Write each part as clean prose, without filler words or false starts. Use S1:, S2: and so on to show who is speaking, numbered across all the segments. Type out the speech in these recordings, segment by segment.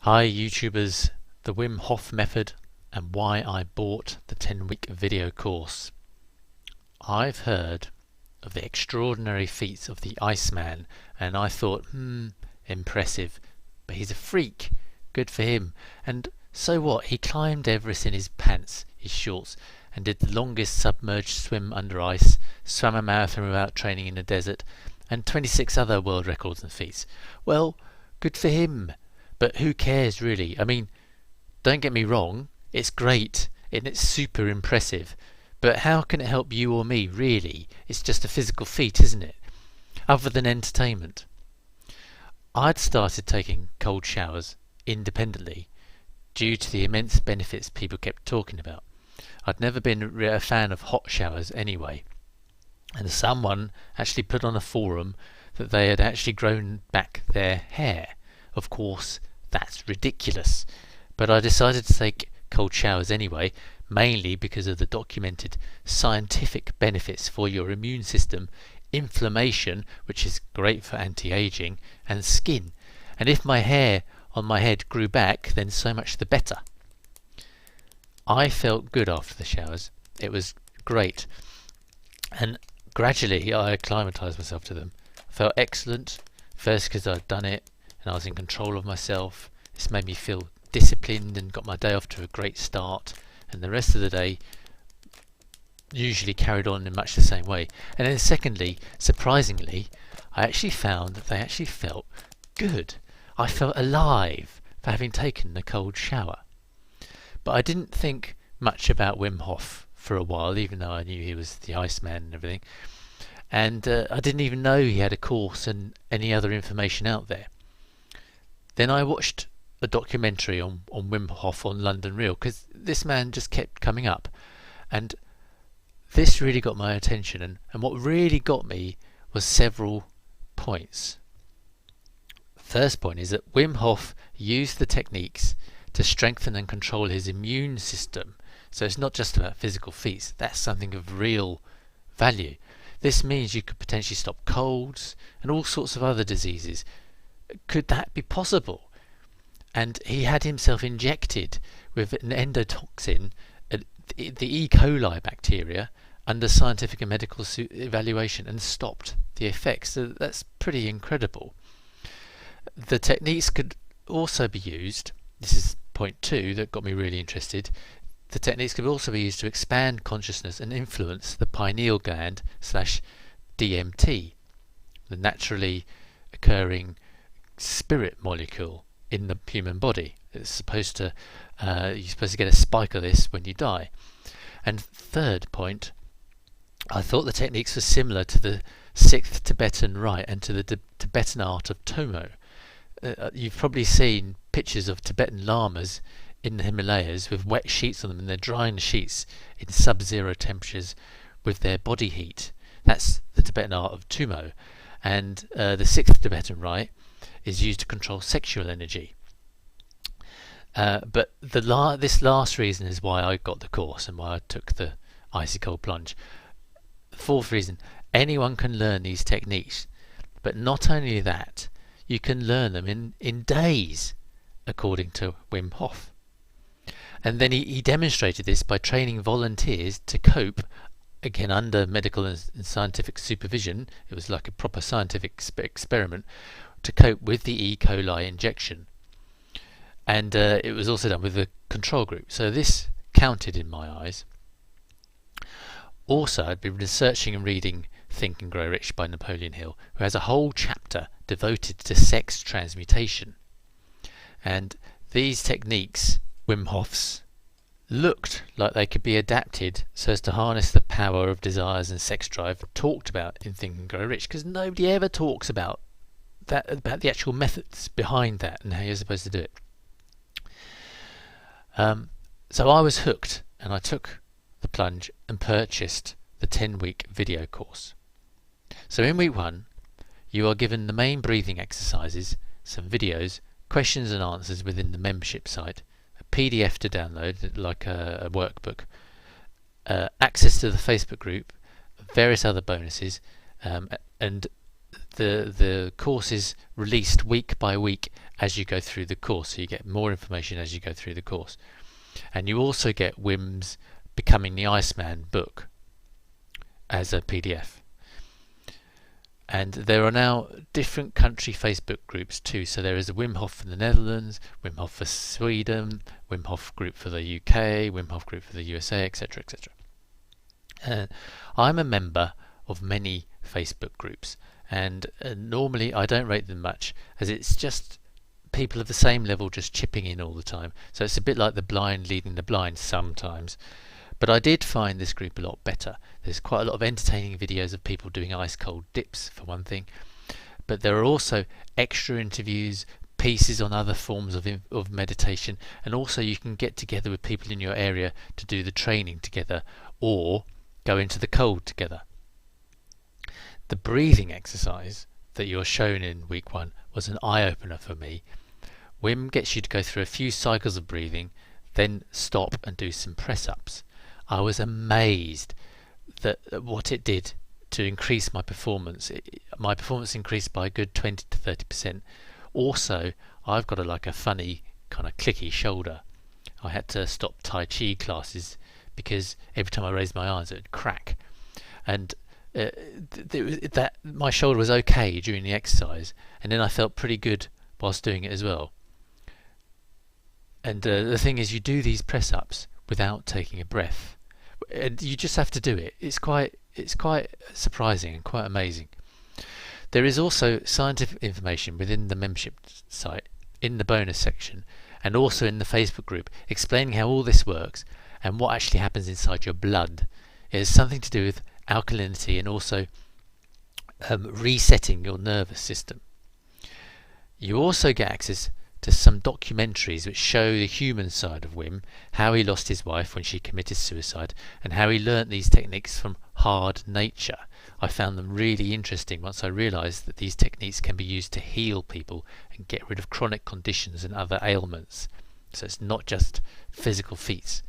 S1: Hi YouTubers, the Wim Hof Method and why I bought the 10-week video course. I've heard of the extraordinary feats of the Iceman and I thought, impressive, but he's a freak, good for him. And so what, he climbed Everest in his pants, his shorts, and did the longest submerged swim under ice, swam a marathon without training in the desert, and 26 other world records and feats. Well, good for him. But who cares really? I mean, don't get me wrong, it's great and it's super impressive. But how can it help you or me really? It's just a physical feat, isn't it? Other than entertainment. I'd started taking cold showers independently due to the immense benefits people kept talking about. I'd never been a fan of hot showers anyway. And someone actually put on a forum that they had actually grown back their hair. Of course, that's ridiculous, but I decided to take cold showers anyway, mainly because of the documented scientific benefits for your immune system, inflammation, which is great for anti-aging, and skin. And if my hair on my head grew back, then so much the better. I felt good after the showers. It was great. And gradually I acclimatized myself to them. I felt excellent, first because I'd done it, and I was in control of myself. This made me feel disciplined and got my day off to a great start, and the rest of the day usually carried on in much the same way. And then secondly, surprisingly, I actually found that they actually felt good. I felt alive for having taken the cold shower. But I didn't think much about Wim Hof for a while, even though I knew he was the Iceman and everything. And I didn't even know he had a course and any other information out there. Then I watched a documentary on Wim Hof on London Real, because this man just kept coming up. And this really got my attention. And what really got me was several points. First point is that Wim Hof used the techniques to strengthen and control his immune system. So it's not just about physical feats. That's something of real value. This means you could potentially stop colds and all sorts of other diseases. Could that be possible? And he had himself injected with an endotoxin, the E. coli bacteria, under scientific and medical evaluation, and stopped the effects. So that's pretty incredible. The techniques could also be used, this is point 2 that got me really interested, the techniques could also be used to expand consciousness and influence the pineal gland / DMT, the naturally occurring spirit molecule in the human body. It's supposed to you're supposed to get a spike of this when you die. And third point, I thought the techniques were similar to the 6th Tibetan rite and to the Tibetan art of tummo. You've probably seen pictures of Tibetan lamas in the Himalayas with wet sheets on them, and they're drying the sheets in sub-zero temperatures with their body heat. That's the Tibetan art of tummo. And the 6th Tibetan rite is used to control sexual energy. But this last reason is why I got the course and why I took the icy cold plunge. The fourth reason, anyone can learn these techniques, but not only that, you can learn them in days, according to Wim Hof. And then he demonstrated this by training volunteers to cope, again under medical and scientific supervision. It was like a proper scientific experiment, to cope with the E. coli injection. And it was also done with the control group. So this counted in my eyes. Also, I'd been researching and reading Think and Grow Rich by Napoleon Hill, who has a whole chapter devoted to sex transmutation. And these techniques, Wim Hof's, looked like they could be adapted so as to harness the power of desires and sex drive talked about in Think and Grow Rich, because nobody ever talks about that, about the actual methods behind that and how you're supposed to do it. So I was hooked, and I took the plunge and purchased the 10-week video course. So in week 1, you are given the main breathing exercises, some videos, questions and answers within the membership site, a PDF to download like a workbook, access to the Facebook group, various other bonuses, and the course is released week by week as you go through the course, so you get more information as you go through the course. And you also get Wim's Becoming the Iceman book as a PDF. And there are now different country Facebook groups too. So there is a Wim Hof for the Netherlands, Wim Hof for Sweden, Wim Hof group for the UK, Wim Hof group for the USA, etc., etc. I'm a member of many Facebook groups, and normally I don't rate them much, as it's just people of the same level just chipping in all the time. So it's a bit like the blind leading the blind sometimes. But I did find this group a lot better. There's quite a lot of entertaining videos of people doing ice cold dips, for one thing. But there are also extra interviews, pieces on other forms of meditation, and also you can get together with people in your area to do the training together or go into the cold together. The breathing exercise that you're shown in week 1 was an eye-opener for me. Wim gets you to go through a few cycles of breathing, then stop and do some press-ups. I was amazed that what it did to increase my performance. My performance increased by a good 20 to 30%. Also, I've got a funny kind of clicky shoulder. I had to stop Tai Chi classes because every time I raised my arms it would crack. And that my shoulder was okay during the exercise, and then I felt pretty good whilst doing it as well. And the thing is, you do these press-ups without taking a breath. And you just have to do it. It's quite surprising and quite amazing. There is also scientific information within the membership site, in the bonus section, and also in the Facebook group, explaining how all this works and what actually happens inside your blood. It has something to do with alkalinity and also resetting your nervous system. You also get access to some documentaries which show the human side of Wim, how he lost his wife when she committed suicide, and how he learnt these techniques from hard nature. I found them really interesting once I realised that these techniques can be used to heal people and get rid of chronic conditions and other ailments. So it's not just physical feats.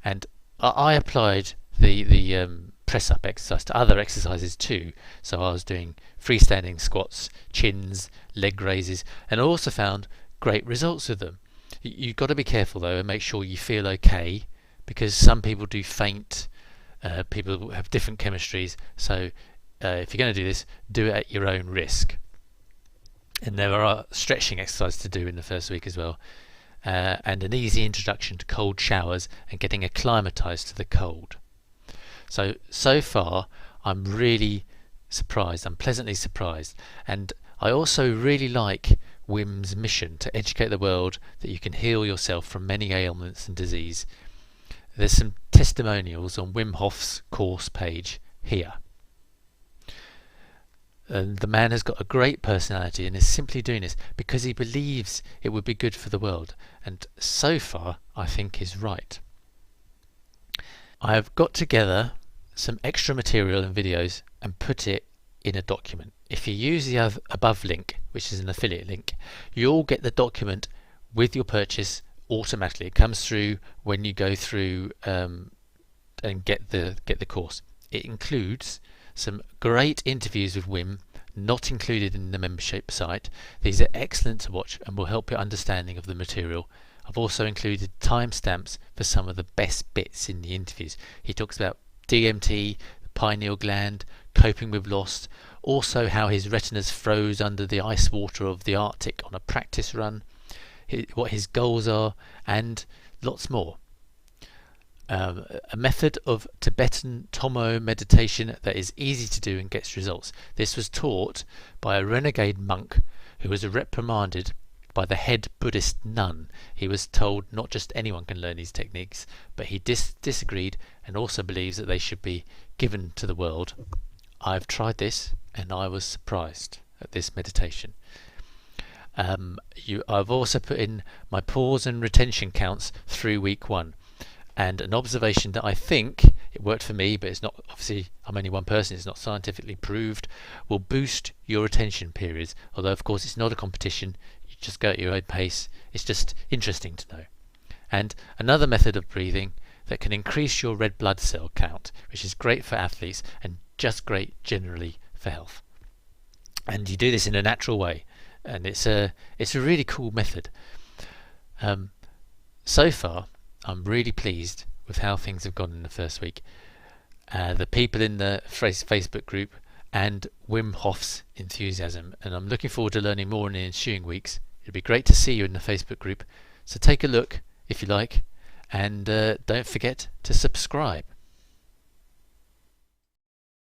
S1: And I applied the press-up exercise to other exercises too. So I was doing freestanding squats, chins, leg raises, and I also found great results with them. You've got to be careful though and make sure you feel okay, because some people do faint, people have different chemistries, so if you're going to do this, do it at your own risk. And there are stretching exercises to do in the first week as well, and an easy introduction to cold showers and getting acclimatized to the cold. So far I'm really surprised, I'm pleasantly surprised, and I also really like Wim's mission to educate the world that you can heal yourself from many ailments and disease. There's some testimonials on Wim Hof's course page here. And the man has got a great personality and is simply doing this because he believes it would be good for the world, and so far I think is right. I have got together some extra material and videos and put it in a document. If you use the above link, which is an affiliate link, you'll get the document with your purchase automatically. It comes through when you go through and get the course. It includes some great interviews with Wim, not included in the membership site. These are excellent to watch and will help your understanding of the material. I've also included timestamps for some of the best bits in the interviews. He talks about DMT, the pineal gland, coping with loss, also how his retinas froze under the ice water of the Arctic on a practice run, what his goals are, and lots more. A method of Tibetan tummo meditation that is easy to do and gets results. This was taught by a renegade monk who was reprimanded by the head Buddhist nun. He was told not just anyone can learn these techniques, but he disagreed and also believes that they should be given to the world. I've tried this and I was surprised at this meditation. I've also put in my pause and retention counts through week 1, and an observation that I think it worked for me, but it's not, obviously I'm only one person, it's not scientifically proved, will boost your retention periods, although of course it's not a competition, you just go at your own pace, it's just interesting to know. And another method of breathing that can increase your red blood cell count, which is great for athletes and just great generally for health. and you do this in a natural way, and it's a really cool method. So far, I'm really pleased with how things have gone in the first week. The people in the Facebook group and Wim Hof's enthusiasm, and I'm looking forward to learning more in the ensuing weeks. It'd be great to see you in the Facebook group, so take a look if you like, and don't forget to subscribe.